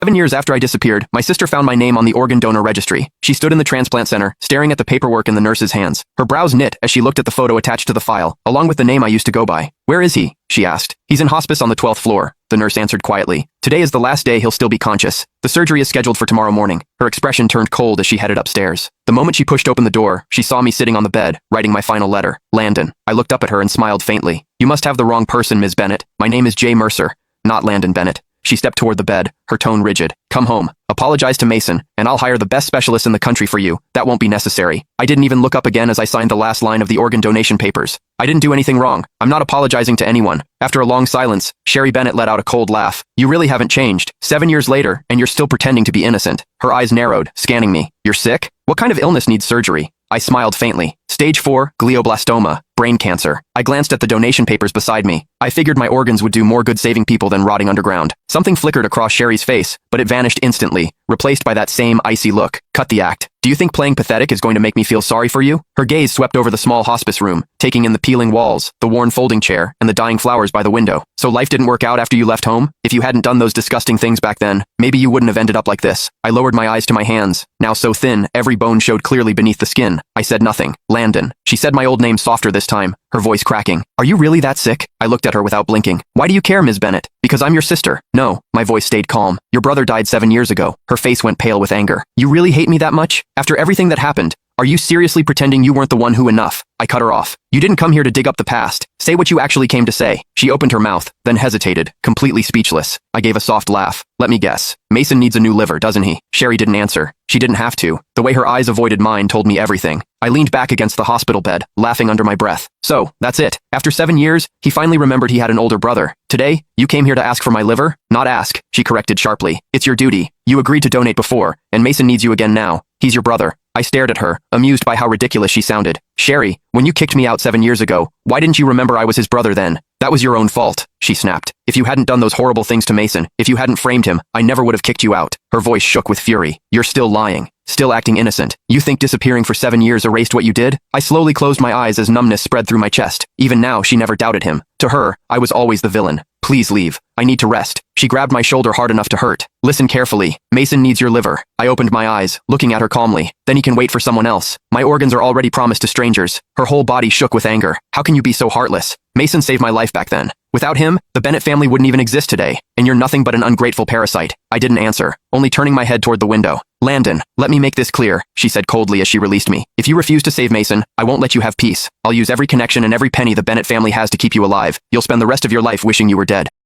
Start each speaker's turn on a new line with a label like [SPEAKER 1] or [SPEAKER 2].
[SPEAKER 1] 7 years after I disappeared, my sister found my name on the organ donor registry. She stood in the transplant center, staring at the paperwork in the nurse's hands. Her brows knit as she looked at the photo attached to the file, along with the name I used to go by. "Where is he?" she asked. "He's in hospice on the 12th floor," the nurse answered quietly. "Today is the last day he'll still be conscious. The surgery is scheduled for tomorrow morning." Her expression turned cold as she headed upstairs. The moment she pushed open the door, she saw me sitting on the bed, writing my final letter. Landon. I looked up at her and smiled faintly. "You must have the wrong person, Ms. Bennett. My name is Jay Mercer, not Landon Bennett." She stepped toward the bed, her tone rigid. "Come home. Apologize to Mason, and I'll hire the best specialist in the country for you. That won't be necessary." I didn't even look up again as I signed the last line of the organ donation papers. I didn't do anything wrong. I'm not apologizing to anyone. After a long silence, Sherry Bennett let out a cold laugh. "You really haven't changed. 7 years later, and you're still pretending to be innocent." Her eyes narrowed, scanning me. "You're sick? What kind of illness needs surgery?" I smiled faintly. "Stage 4, glioblastoma, brain cancer." I glanced at the donation papers beside me. I figured my organs would do more good saving people than rotting underground. Something flickered across Sherry's face, but it vanished instantly, replaced by that same icy look. "Cut the act. Do you think playing pathetic is going to make me feel sorry for you?" Her gaze swept over the small hospice room, taking in the peeling walls, the worn folding chair, and the dying flowers by the window. "So life didn't work out after you left home? If you hadn't done those disgusting things back then, maybe you wouldn't have ended up like this." I lowered my eyes to my hands, now so thin, every bone showed clearly beneath the skin. I said nothing. "Landon." She said my old name softer this time, her voice cracking. "Are you really that sick?" I looked at her without blinking. "Why do you care, Ms. Bennett?" "Because I'm your sister." "No." My voice stayed calm. "Your brother died 7 years ago." Her face went pale with anger. "You really hate me that much? After everything that happened? Are you seriously pretending you weren't the one who enough?" I cut her off. "You didn't come here to dig up the past. Say what you actually came to say." She opened her mouth, then hesitated, completely speechless. I gave a soft laugh. "Let me guess. Mason needs a new liver, doesn't he?" Sherry didn't answer. She didn't have to. The way her eyes avoided mine told me everything. I leaned back against the hospital bed, laughing under my breath. "So, that's it. After 7 years, he finally remembered he had an older brother. Today, you came here to ask for my liver?" "Not ask," she corrected sharply. "It's your duty. You agreed to donate before, and Mason needs you again now. He's your brother." I stared at her, amused by how ridiculous she sounded. "Sherry, when you kicked me out 7 years ago, why didn't you remember I was his brother then?" "That was your own fault," she snapped. "If you hadn't done those horrible things to Mason, if you hadn't framed him, I never would have kicked you out." Her voice shook with fury. "You're still lying. Still acting innocent. You think disappearing for 7 years erased what you did?" I slowly closed my eyes as numbness spread through my chest. Even now, she never doubted him. To her, I was always the villain. "Please leave. I need to rest." She grabbed my shoulder hard enough to hurt. "Listen carefully. Mason needs your liver." I opened my eyes, looking at her calmly. "Then he can wait for someone else. My organs are already promised to strangers." Her whole body shook with anger. "How can you be so heartless? Mason saved my life back then. Without him, the Bennett family wouldn't even exist today, and you're nothing but an ungrateful parasite." I didn't answer, only turning my head toward the window. "Landon, let me make this clear," she said coldly as she released me. "If you refuse to save Mason, I won't let you have peace. I'll use every connection and every penny the Bennett family has to keep you alive. You'll spend the rest of your life wishing you were dead."